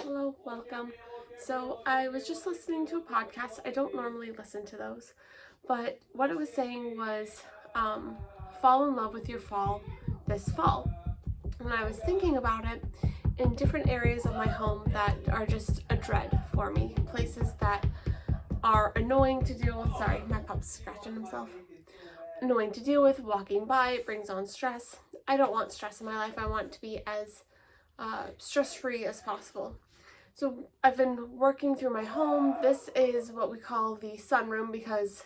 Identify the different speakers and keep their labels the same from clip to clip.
Speaker 1: Hello, welcome. So I was just listening to a podcast. I don't normally listen to those, but what it was saying was fall in love with your fall this fall. And I was thinking about it in different areas of my home that are just a dread for me. Places that are annoying to deal with. Sorry, my pup's scratching himself. Annoying to deal with, walking by, it brings on stress. I don't want stress in my life. I want to be as stress-free as possible. So I've been working through my home. This is what we call the sunroom because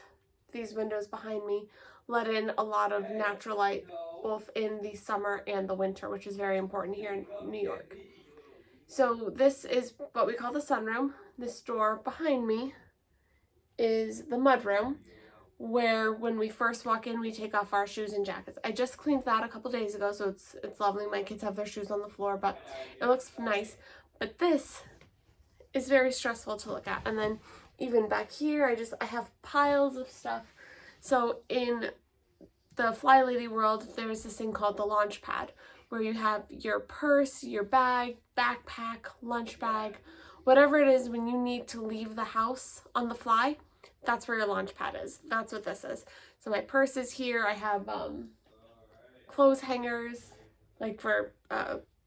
Speaker 1: these windows behind me let in a lot of natural light both in the summer and the winter, which is very important here in New York. So this is what we call the sunroom. This door behind me is the mudroom, where when we first walk in, we take off our shoes and jackets. I just cleaned that a couple days ago, so it's lovely. My kids have their shoes on the floor, but it looks nice. But this is very stressful to look at. And then even back here, I have piles of stuff. So in the FlyLady world, there's this thing called the launch pad, where you have your purse, your bag, backpack, lunch bag, whatever it is when you need to leave the house on the fly. That's where your launch pad is. That's what this is. So my purse is here. I have clothes hangers, like for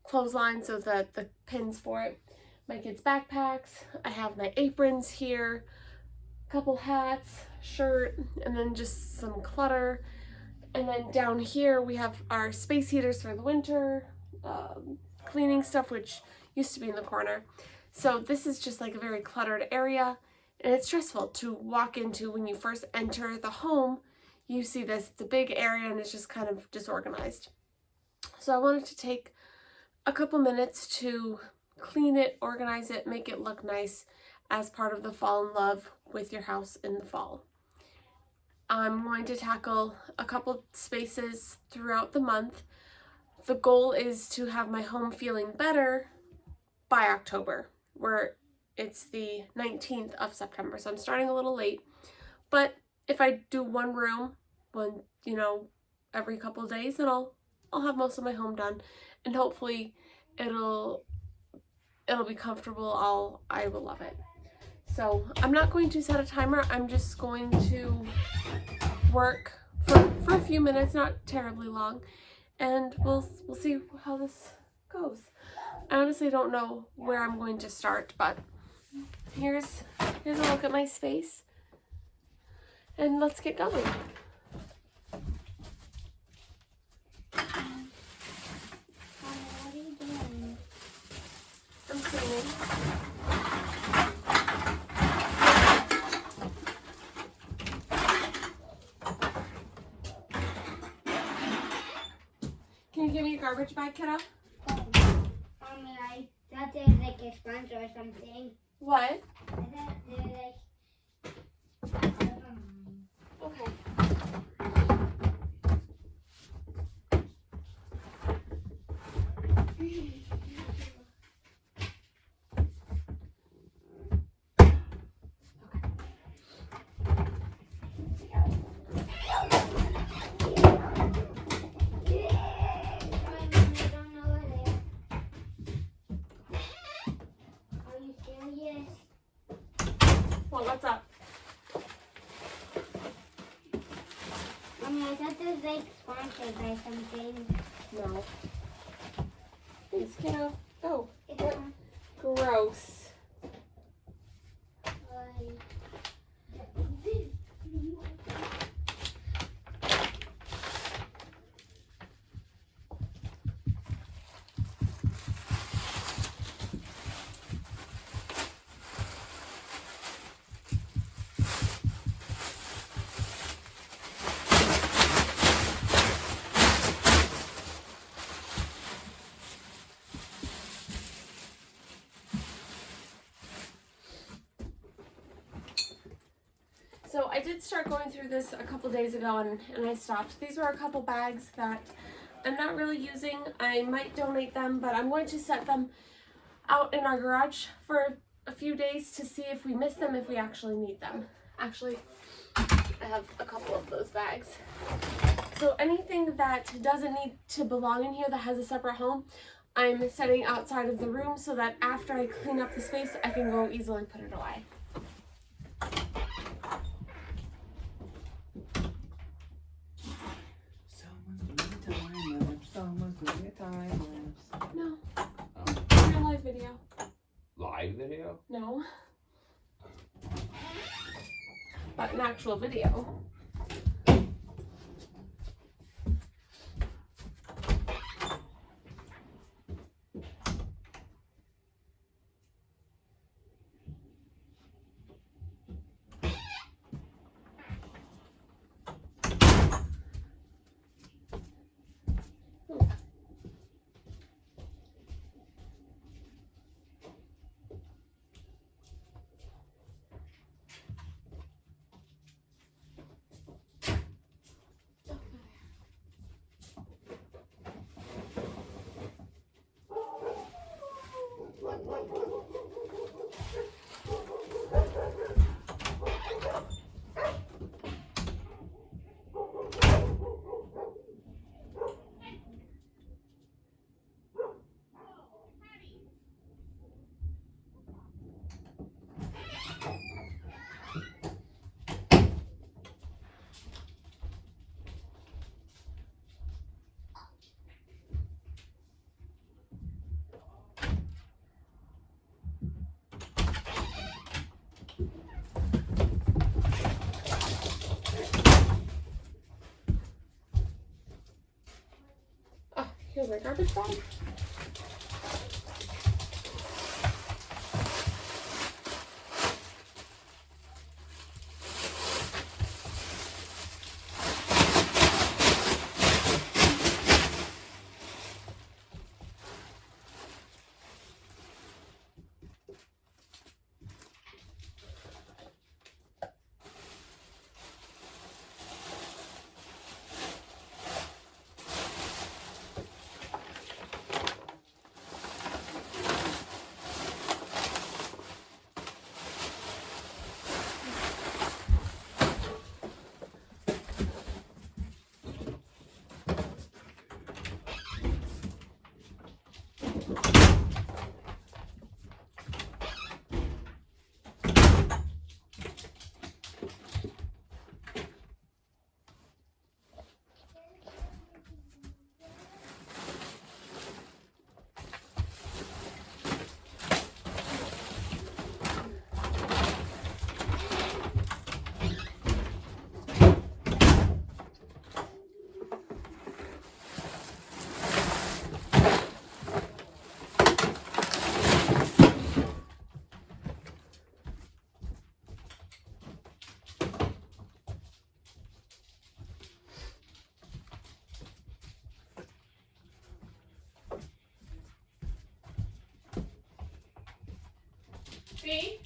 Speaker 1: clothesline, so the pins for it. My kids' backpacks. I have my aprons here, a couple hats, shirt, and then just some clutter. And then down here we have our space heaters for the winter, cleaning stuff, which used to be in the corner. So this is just like a very cluttered area. And it's stressful to walk into. When you first enter the home, you see this, it's a big area and it's just kind of disorganized. So I wanted to take a couple minutes to clean it, organize it, make it look nice as part of the fall in love with your house in the fall. I'm going to tackle a couple spaces throughout the month. The goal is to have my home feeling better by October, where it's the 19th of September, so I'm starting a little late. But if I do one room, every couple of days, then I'll have most of my home done, and hopefully it'll be comfortable. I will love it. So I'm not going to set a timer. I'm just going to work for a few minutes, not terribly long, and we'll see how this goes. I honestly don't know where I'm going to start, but here's a look at my space, and let's get going.
Speaker 2: What are you doing?
Speaker 1: I'm cleaning. Can you give me a garbage bag, kiddo?
Speaker 2: I thought there was like a sponge or something.
Speaker 1: What?
Speaker 2: I thought there was
Speaker 1: Okay. Well, what's up?
Speaker 2: I thought there was like sponsored by something.
Speaker 1: No. Thanks, kiddo. Oh,
Speaker 2: It's
Speaker 1: what? Gross. So I did start going through this a couple days ago and I stopped. These were a couple bags that I'm not really using. I might donate them, but I'm going to set them out in our garage for a few days to see if we miss them, if we actually need them. Actually, I have a couple of those bags. So anything that doesn't need to belong in here that has a separate home, I'm setting outside of the room so that after I clean up the space, I can go easily put it away.
Speaker 3: Someone's doing a time lapse.
Speaker 1: No.
Speaker 3: Oh.
Speaker 1: Real live video.
Speaker 3: Live video?
Speaker 1: No. But an actual video. Here's my garbage bag. B?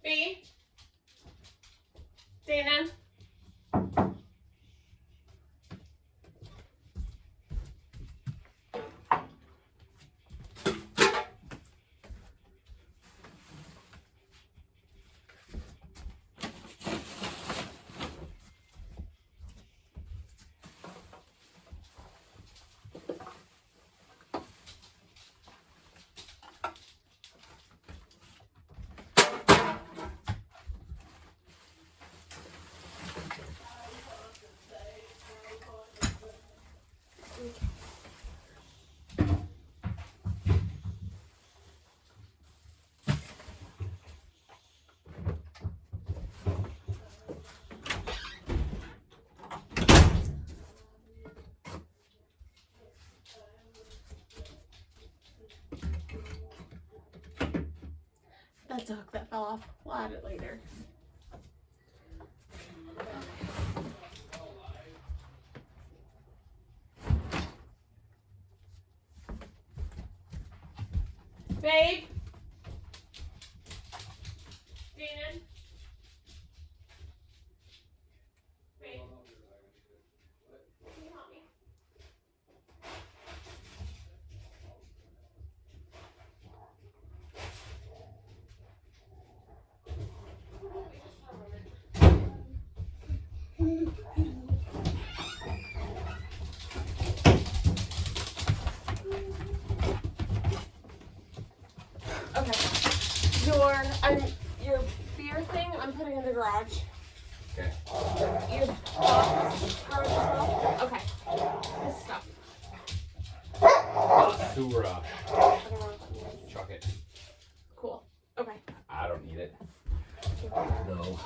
Speaker 1: B? Dana? That's a hook that fell off. We'll add it later. Babe? Dana? Babe? Can you help me? Just for a moment. Okay. Your beer thing, I'm putting in the garage.
Speaker 3: Okay.
Speaker 1: Your box, garage as well? Okay. This stuff.
Speaker 3: Basura.
Speaker 1: I don't know what that means.
Speaker 3: Chuck it.
Speaker 1: Cool. Okay.
Speaker 3: I don't need it.
Speaker 1: No.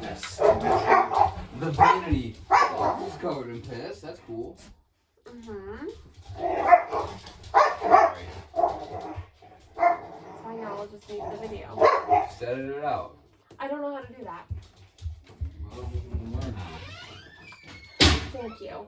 Speaker 3: Yes. The vanity. Oh, it's covered in piss. That's cool.
Speaker 1: Mm-hmm.
Speaker 3: Alright.
Speaker 1: That's why now I'll just leave the video.
Speaker 3: Set it out.
Speaker 1: I don't know how to do that.
Speaker 3: Well, we can learn.
Speaker 1: Thank you.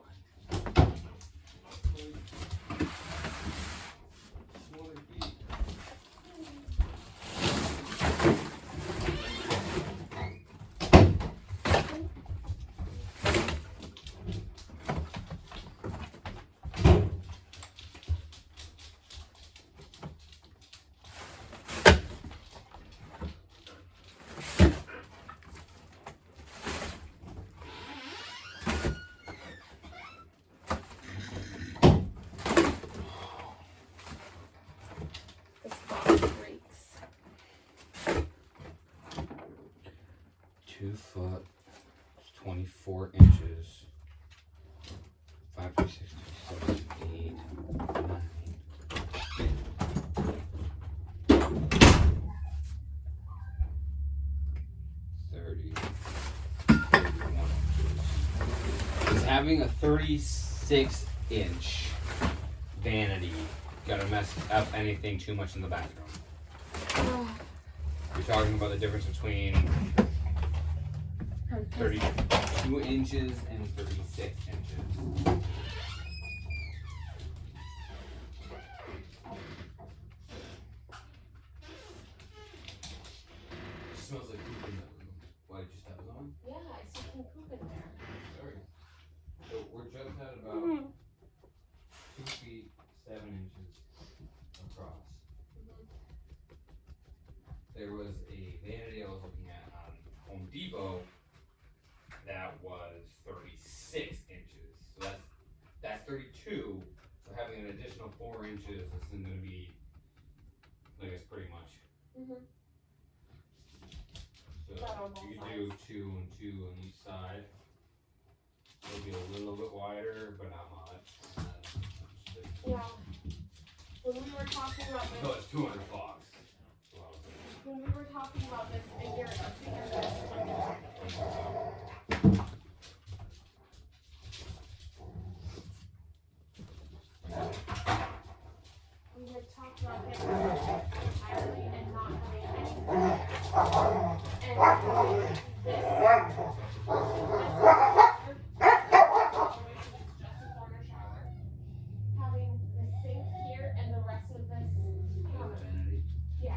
Speaker 1: This box breaks.
Speaker 3: 2 foot, 24 inches. 5, 6, 7, 8, 9. 30, 31 inches. Is having a 36-inch vanity gonna mess up anything too much in the bathroom? You're talking about the difference between 32 inches and 36 inches. Smells like poop in that room. Why did you step it on?
Speaker 1: Yeah, I see some poop in there.
Speaker 3: Sorry. So we're just at about 2 feet 7 inches across. There was a vanity I was looking at on Home Depot that was 36 inches. So that's 32. So having an additional 4 inches isn't going to be, I guess, pretty much.
Speaker 1: Mm-hmm.
Speaker 3: So
Speaker 1: That on both
Speaker 3: you could do 2 and 2 on each side. It'll be a little bit wider, but not much. And then
Speaker 1: Yeah. When we were talking about this,
Speaker 3: no, it's 200 bucks.
Speaker 1: when we were talking about this a year ago, 2 years ago, we had talked about getting rid of it entirely and not having anything. And this just a corner shower. Having the sink here and the rest of this covered. Yeah.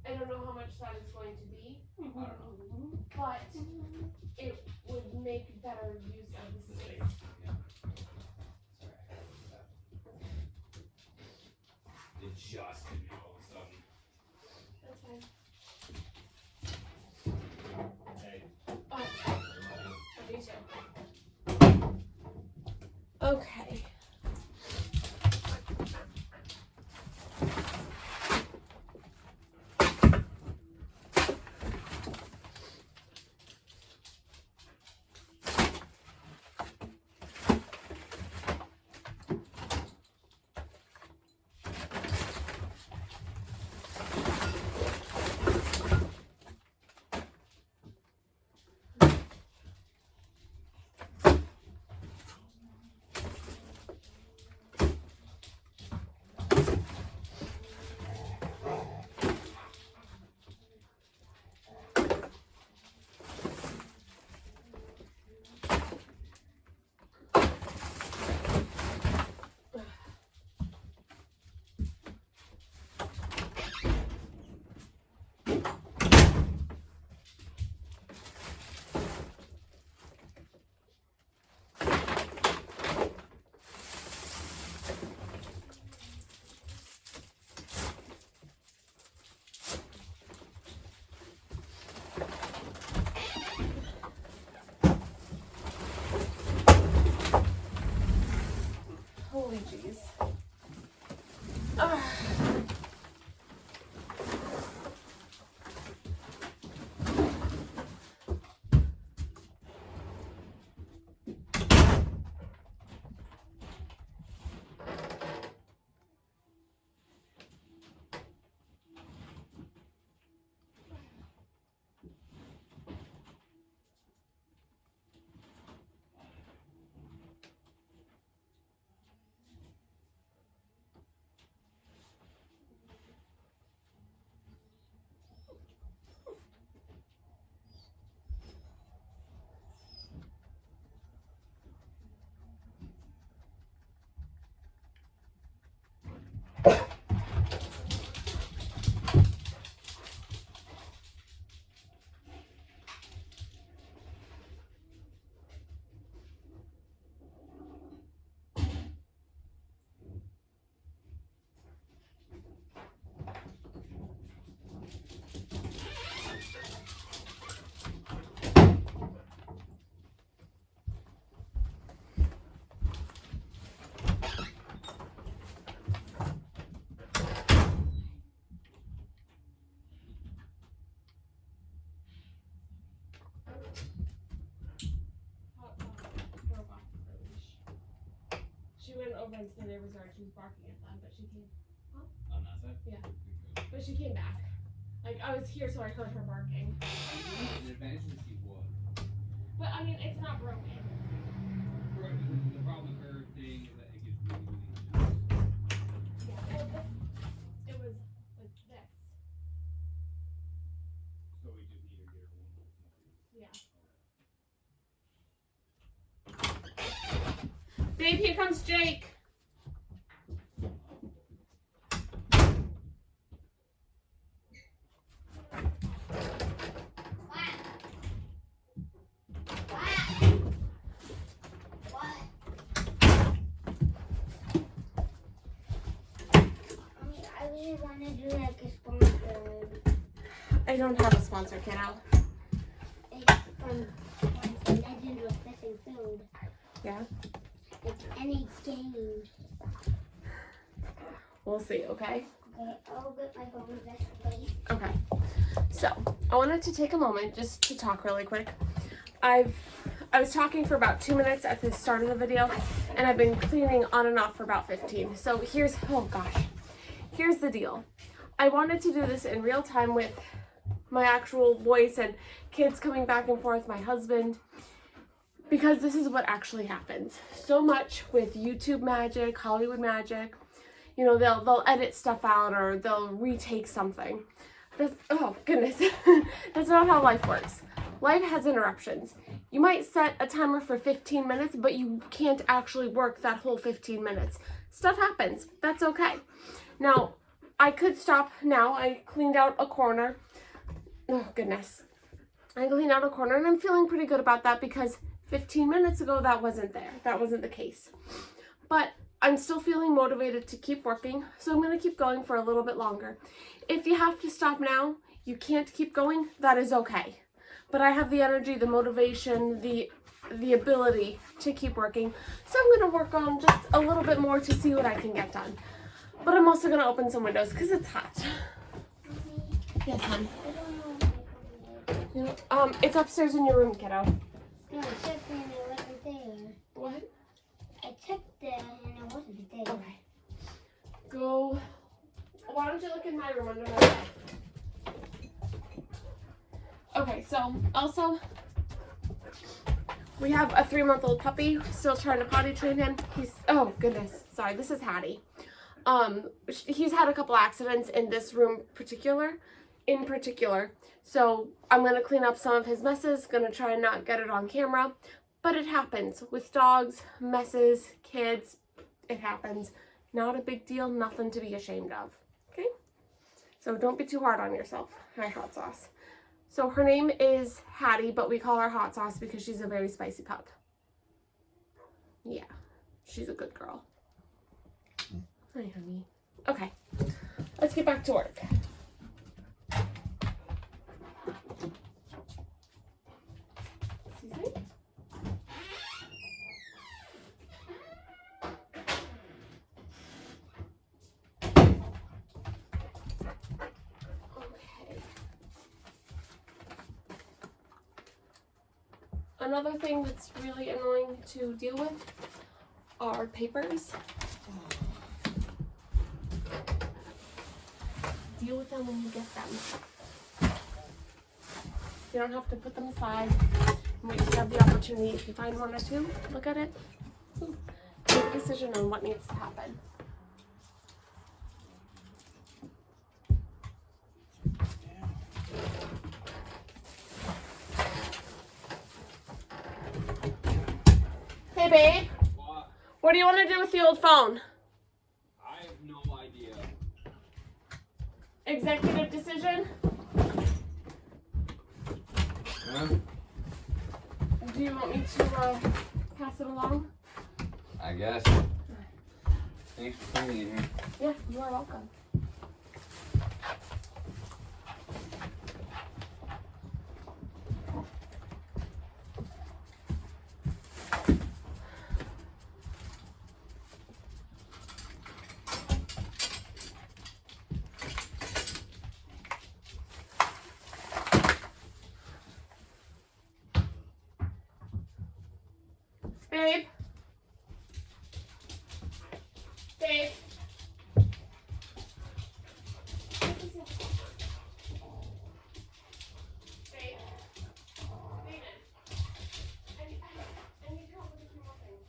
Speaker 1: I don't know how much that is going to be,
Speaker 3: I don't know.
Speaker 1: but it would make better use of the space.
Speaker 3: Yeah. Sorry, I had to look at that. It just hit me all of a sudden.
Speaker 1: That's fine.
Speaker 3: Hey.
Speaker 1: Oh, me too. Okay. Holy jeez. She went over into the neighbor's yard. She was barking at them, but she came.
Speaker 3: On that side?
Speaker 1: Yeah. But she came back. Like, I was here, so I heard her barking.
Speaker 3: An advantage to see what?
Speaker 1: But, I mean, it's not broken.
Speaker 3: The problem with her thing is that it gets really, really loud.
Speaker 1: Yeah, well, it was like this.
Speaker 3: So we just need to get her one.
Speaker 1: Yeah. Babe, here comes Jake.
Speaker 2: Want to do like a sponsor.
Speaker 1: I don't have a sponsor, kiddo.
Speaker 2: It's from Legend of Missing Food.
Speaker 1: Yeah?
Speaker 2: Like any game.
Speaker 1: We'll see, okay?
Speaker 2: Okay, I'll get my phone this place.
Speaker 1: Okay. So, I wanted to take a moment just to talk really quick. I was talking for about 2 minutes at the start of the video, and I've been cleaning on and off for about 15. So here's the deal. I wanted to do this in real time with my actual voice and kids coming back and forth, my husband, because this is what actually happens. So much with YouTube magic, Hollywood magic, you know, they'll edit stuff out or they'll retake something. Oh goodness, that's not how life works. Life has interruptions. You might set a timer for 15 minutes, but you can't actually work that whole 15 minutes. Stuff happens. That's okay. Now, I could stop now. I cleaned out a corner. Oh, goodness. I cleaned out a corner, and I'm feeling pretty good about that because 15 minutes ago, that wasn't there. That wasn't the case. But I'm still feeling motivated to keep working, so I'm going to keep going for a little bit longer. If you have to stop now, you can't keep going, that is okay. But I have the energy, the motivation, the ability to keep working. So I'm going to work on just a little bit more to see what I can get done. But I'm also going to open some windows because it's hot. Yes, hon. It's upstairs in your room, kiddo.
Speaker 2: No, I checked and it wasn't there.
Speaker 1: What?
Speaker 2: I checked there and it wasn't there.
Speaker 1: Okay. Go. Why don't you look in my room under my bed? Okay, so also, we have a 3-month-old puppy. Still trying to potty train him. Oh goodness, sorry, this is Hattie. He's had a couple accidents in this room in particular. So I'm going to clean up some of his messes, going to try and not get it on camera, but it happens with dogs, messes, kids, it happens. Not a big deal, nothing to be ashamed of, okay? So don't be too hard on yourself. Hi, hot sauce. So her name is Hattie, but we call her hot sauce because she's a very spicy pup. Yeah, she's a good girl. Hi, honey. Okay, let's get back to work. Excuse me? Another thing that's really annoying to deal with are papers. Deal with them when you get them. You don't have to put them aside. When you have the opportunity, if you find one or two, look at it. Make a decision on what needs to happen. Hey babe, what do you want to do with the old phone?
Speaker 4: I have no idea.
Speaker 1: Executive decision?
Speaker 3: Huh?
Speaker 1: Do you want me to pass it along?
Speaker 3: I guess. Thanks for coming in here.
Speaker 1: Yeah, you are welcome. Babe. Babe. Babe. Babe. I need help with a few more things.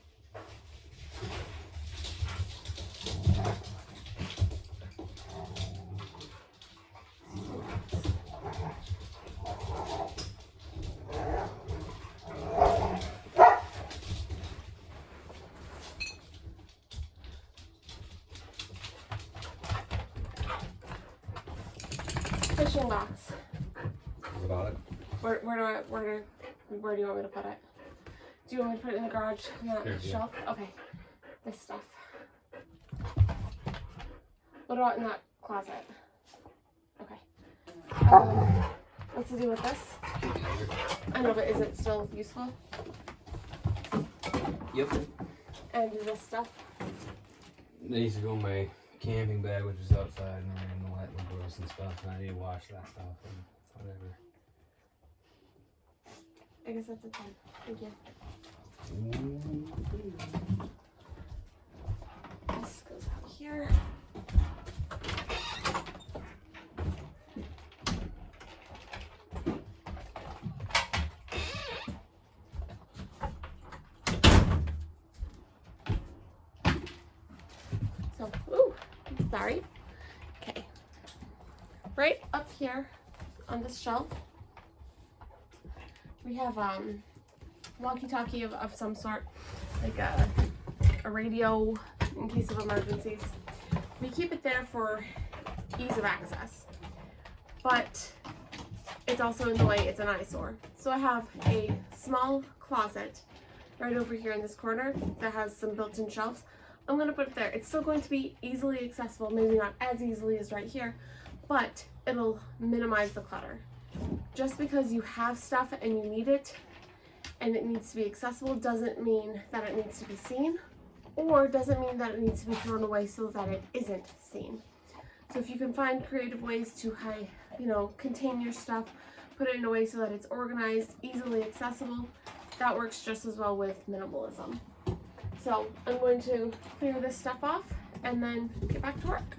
Speaker 1: Fishing box.
Speaker 3: What about it?
Speaker 1: Where do you want me to put it? Do you want me to put it in the garage on that
Speaker 3: Here, yeah.
Speaker 1: shelf? Okay. This stuff. What about in that closet? Okay. What's to do with this? I know, but is it still useful?
Speaker 3: Yep.
Speaker 1: And this stuff?
Speaker 3: They used to go in my camping bag, which was outside, and I ran the wet and gross and stuff, and I need to wash that stuff and whatever.
Speaker 1: I guess that's it then. Thank you. This goes out here. So, ooh, sorry. Okay. Right up here on this shelf, we have walkie-talkie of some sort, like a radio in case of emergencies. We keep it there for ease of access, but it's also in the way, it's an eyesore. So I have a small closet right over here in this corner that has some built-in shelves. I'm gonna put it there. It's still going to be easily accessible, maybe not as easily as right here, but it'll minimize the clutter. Just because you have stuff and you need it and it needs to be accessible doesn't mean that it needs to be seen, or doesn't mean that it needs to be thrown away so that it isn't seen. So if you can find creative ways to contain your stuff, put it in a way so that it's organized, easily accessible, that works just as well with minimalism. So I'm going to clear this stuff off and then get back to work.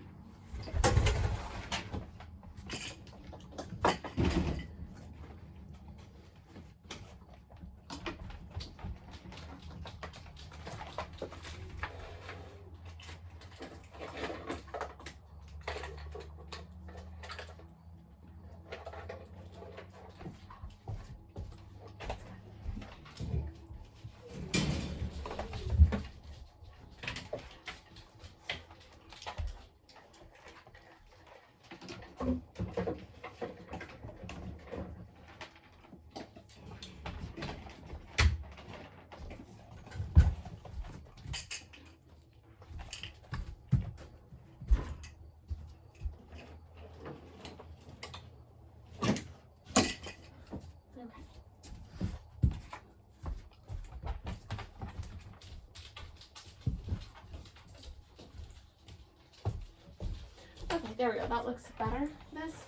Speaker 1: Okay, there we go. That looks better. This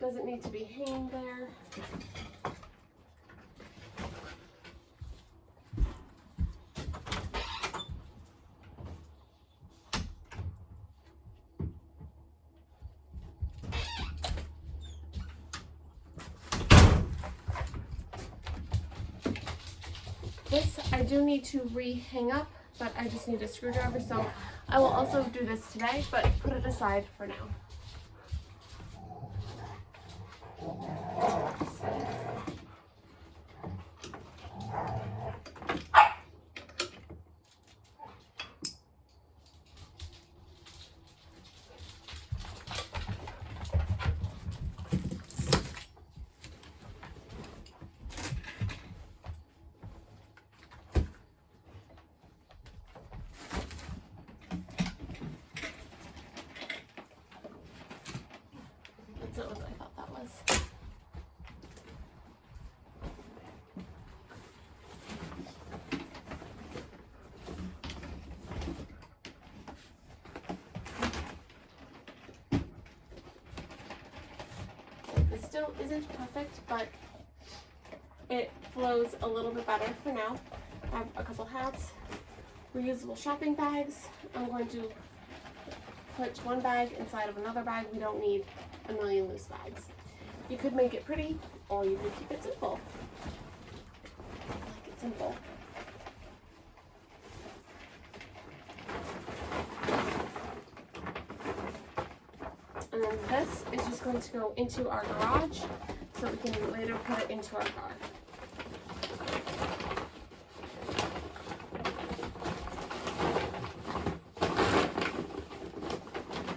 Speaker 1: doesn't need to be hanging there. This I do need to re-hang up, but I just need a screwdriver, so I will also do this today, but put it aside for now. That's not what I thought that was. This still isn't perfect, but it flows a little bit better for now. I have a couple hats, reusable shopping bags. I'm going to put one bag inside of another bag. We don't need a million loose bags. You could make it pretty, or you could keep it simple. I like it simple. And then this is just going to go into our garage, so we can later put it into our car.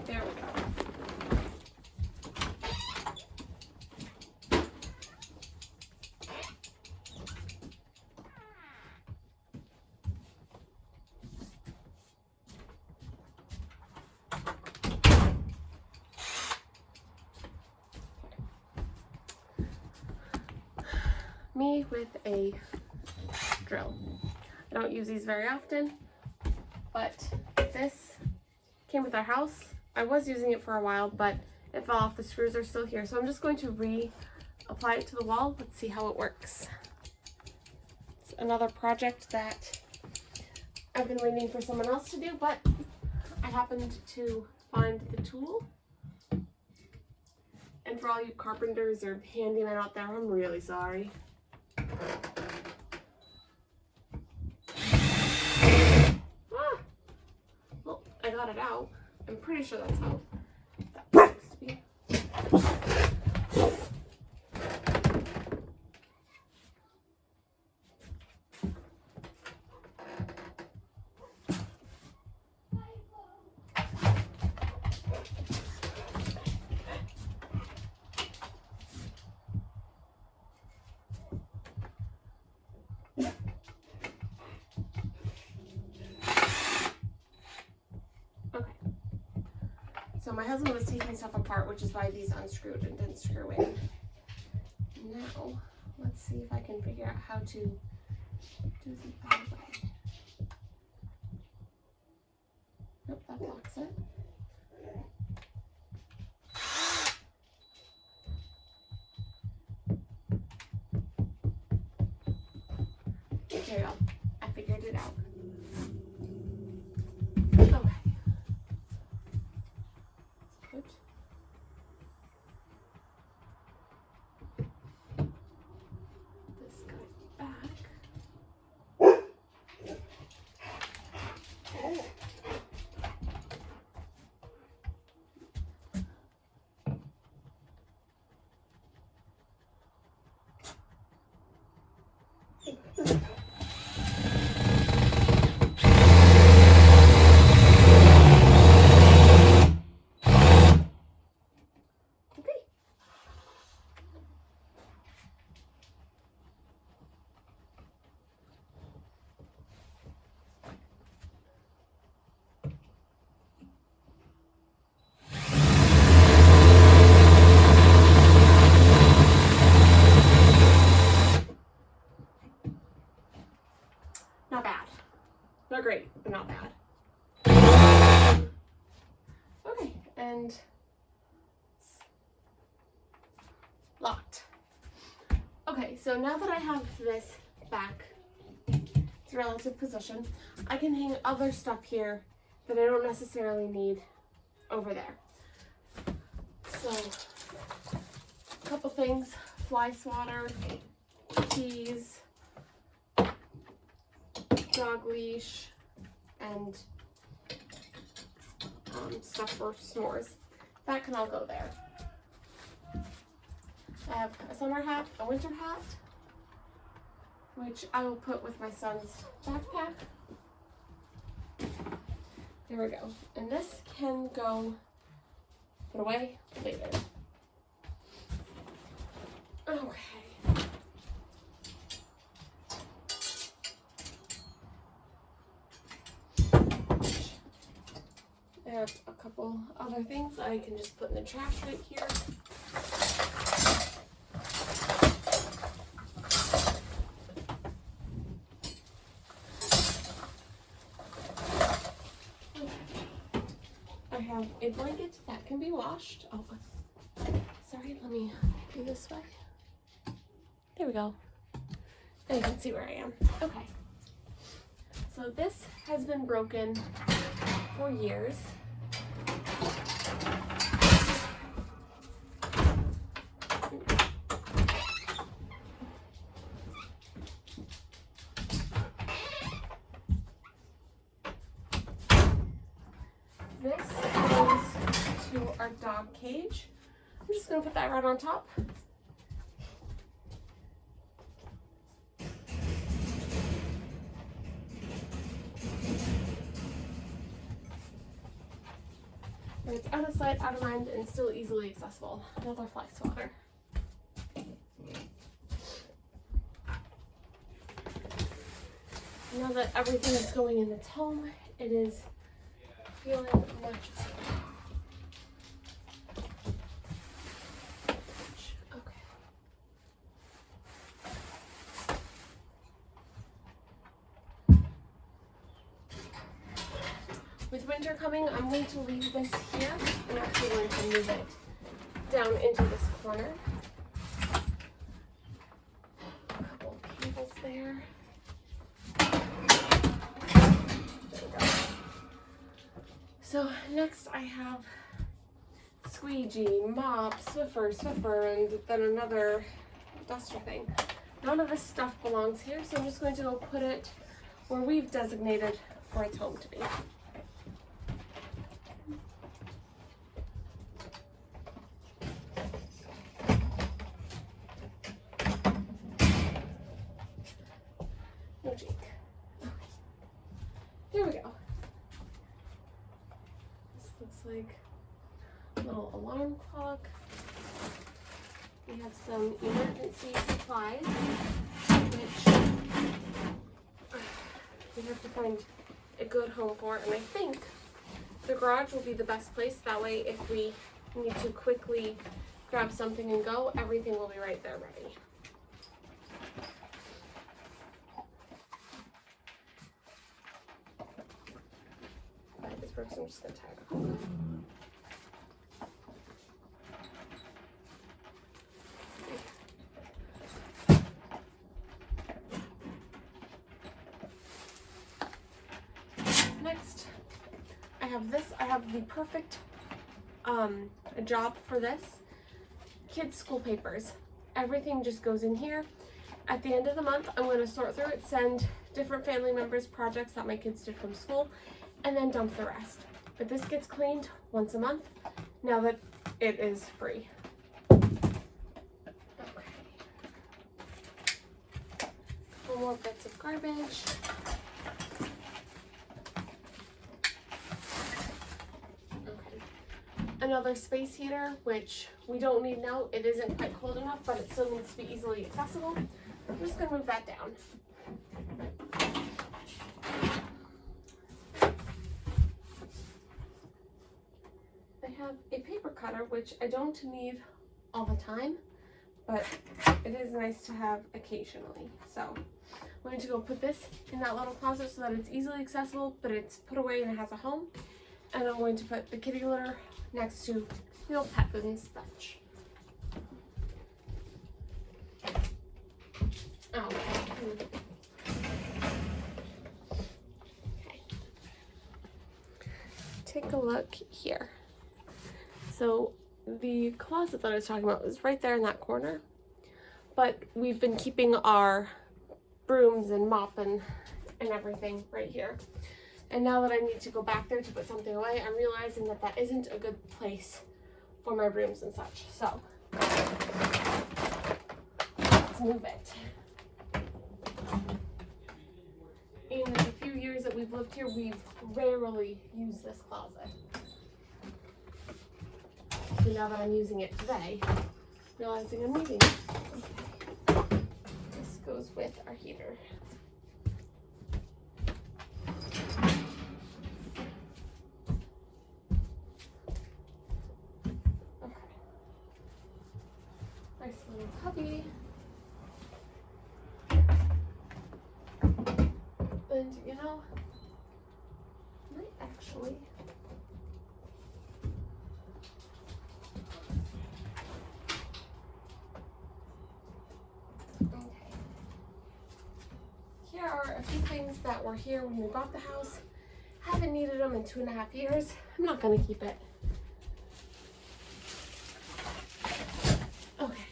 Speaker 1: There we go. Me with a drill. I don't use these very often, but this came with our house. I was using it for a while, but it fell off. The screws are still here, so I'm just going to reapply it to the wall. Let's see how it works. It's another project that I've been waiting for someone else to do, but I happened to find the tool. And for all you carpenters or handymen out there, I'm really sorry. Well, I got it out. I'm pretty sure that's how that's supposed to be. So my husband was taking stuff apart, which is why these unscrewed and didn't screw in. Now, let's see if I can figure out how to do the other way. Nope, that blocks it. There you go. I figured it out. Okay. Put this guy back. Not bad. Not great, but not bad. Okay, and it's locked. Okay, so now that I have this back to relative position, I can hang other stuff here that I don't necessarily need over there. So, a couple things, fly swatter, keys, dog leash and stuff for s'mores. That can all go there. I have a summer hat, a winter hat, which I will put with my son's backpack. There we go. And this can go put away later. Okay. I have a couple other things I can just put in the trash right here. I have a blanket that can be washed. Oh, sorry, let me do this way. There we go. And you can see where I am. Okay. So this has been broken for years. This goes to our dog cage. I'm just going to put that right on top. And it's out of sight, out of mind, and still easily accessible. Another fly swatter. Now that everything is going in its home, it is feeling much better. Okay. With winter coming, I'm going to leave this here. I'm actually going to move it down into this corner. A couple of cables there. So next I have squeegee, mop, Swiffer, and then another duster thing. None of this stuff belongs here, so I'm just going to go put it where we've designated for its home to be. No cheek. Okay. There we go. Looks like a little alarm clock. We have some emergency supplies, which we have to find a good home for, and I think the garage will be the best place. That way, if we need to quickly grab something and go, everything will be right there ready. This works, I'm just going to tie it off. Next, I have this. I have the perfect job for this. Kids' school papers. Everything just goes in here. At the end of the month, I'm going to sort through it, send different family members projects that my kids did from school, and then dump the rest. But this gets cleaned once a month now that it is free. Okay. Couple more bits of garbage. Okay. Another space heater, which we don't need now. It isn't quite cold enough, but it still needs to be easily accessible. I'm just gonna move that down. I have a paper cutter, which I don't need all the time, but it is nice to have occasionally. So I'm going to go put this in that little closet so that it's easily accessible, but it's put away and it has a home. And I'm going to put the kitty litter next to the old pet food and such. Oh. Okay. Take a look here. So the closet that I was talking about was right there in that corner, but we've been keeping our brooms and mop and and everything right here. And now that I need to go back there to put something away, I'm realizing that that isn't a good place for my brooms and such. So let's move it. In the few years that we've lived here, we've rarely used this closet. So now that I'm using it today, realizing I'm needing it. Okay. This goes with our heater. Okay. Nice little cubby. And you know, I might actually here are a few things that were here when we bought the house. Haven't needed them in 2.5 years. I'm not gonna keep it. Okay.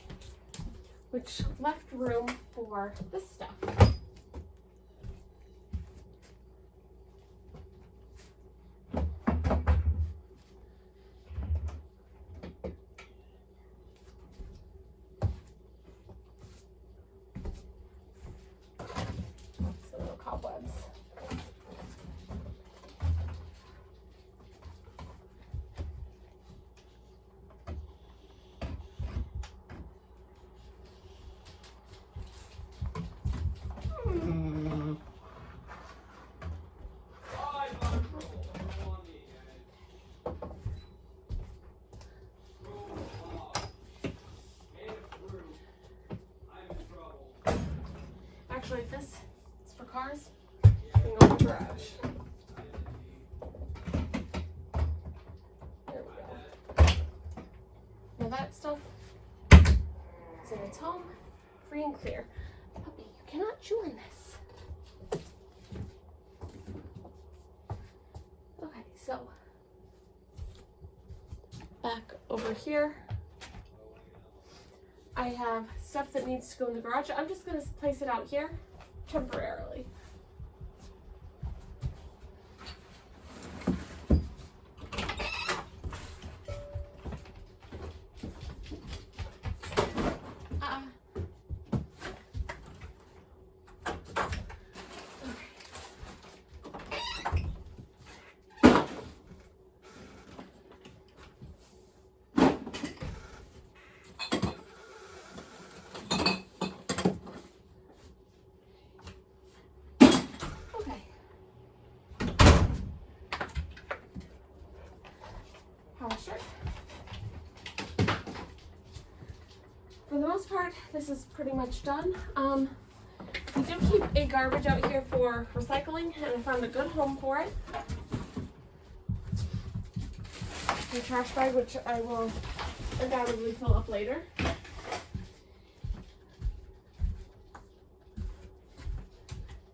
Speaker 1: Which left room for this stuff. Cobwebs. Actually, this is for cars. Bring over the garage. There we go. Now that stuff is in its home, free and clear. Puppy, you cannot chew on this. Okay, so back over here, I have stuff that needs to go in the garage. I'm just going to place it out here temporarily. For the most part, this is pretty much done. We do keep a garbage out here for recycling, and I found a good home for it. A trash bag, which I will undoubtedly fill up later.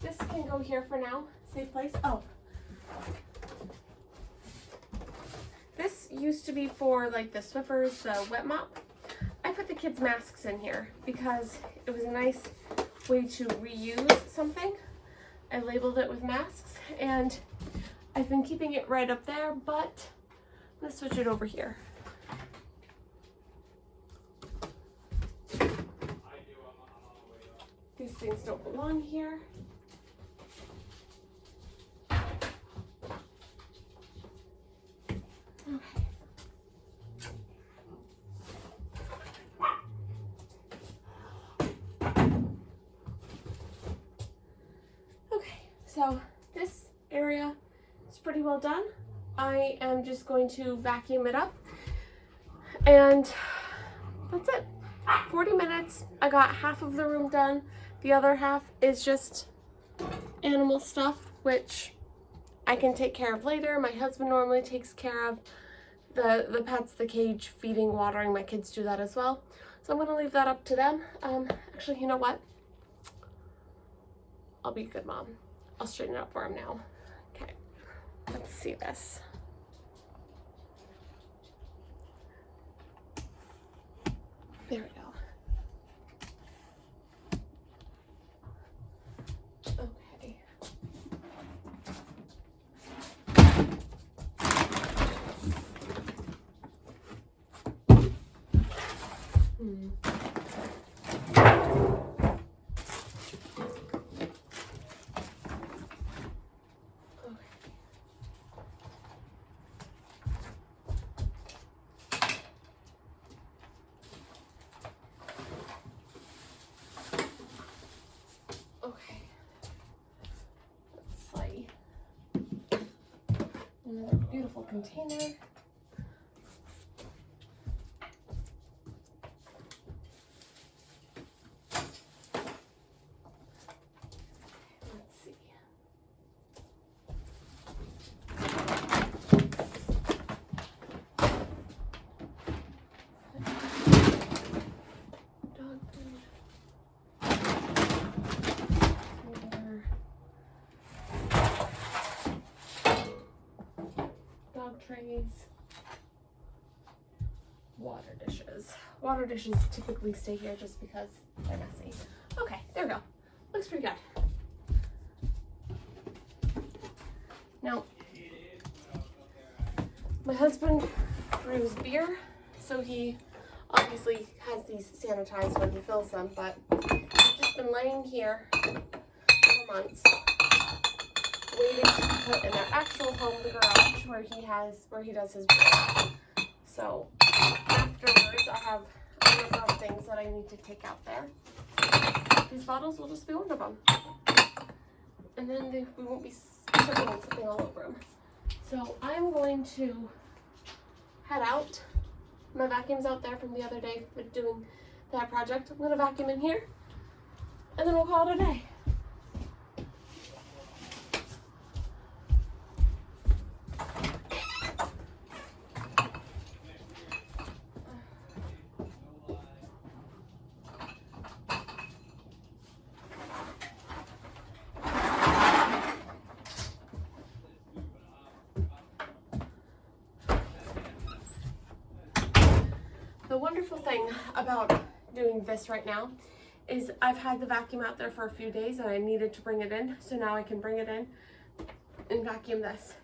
Speaker 1: This can go here for now. Safe place. Oh. This used to be for like the Swiffers, the wet mop. I put the kids' masks in here because it was a nice way to reuse something. I labeled it with masks, and I've been keeping it right up there, but I'm gonna switch it over here. These things don't belong here. Okay. So this area is pretty well done. I am just going to vacuum it up, and that's it. 40 minutes. I got half of the room done. The other half is just animal stuff, which I can take care of later. My husband normally takes care of the pets, the cage, feeding, watering. My kids do that as well. So I'm going to leave that up to them. Actually, you know what? I'll be a good mom. I'll straighten it up for him now. Okay, let's see this. There we go. Okay. Okay. Let's see. Another beautiful container. Dog trays, water dishes. Water dishes typically stay here just because they're messy. Okay, there we go. Looks pretty good. Now, my husband brews beer, so he obviously has these sanitized when he fills them, but they've just been laying here for months, waiting to be put in their actual home, the garage, where he does his brew. So afterwards, I have a number of things that I need to take out there. These bottles will just be one of them, and then we won't be tripping and slipping all over them. So I'm going to head out. My vacuum's out there from the other day for doing that project. I'm going to vacuum in here, and then we'll call it a day. The wonderful thing about doing this right now is I've had the vacuum out there for a few days and I needed to bring it in, so now I can bring it in and vacuum this.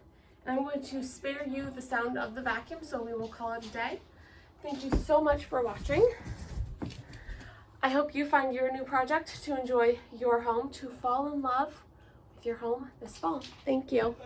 Speaker 1: And I'm going to spare you the sound of the vacuum, so we will call it a day. Thank you so much for watching. I hope you find your new project to enjoy your home, to fall in love with your home this fall. Thank you.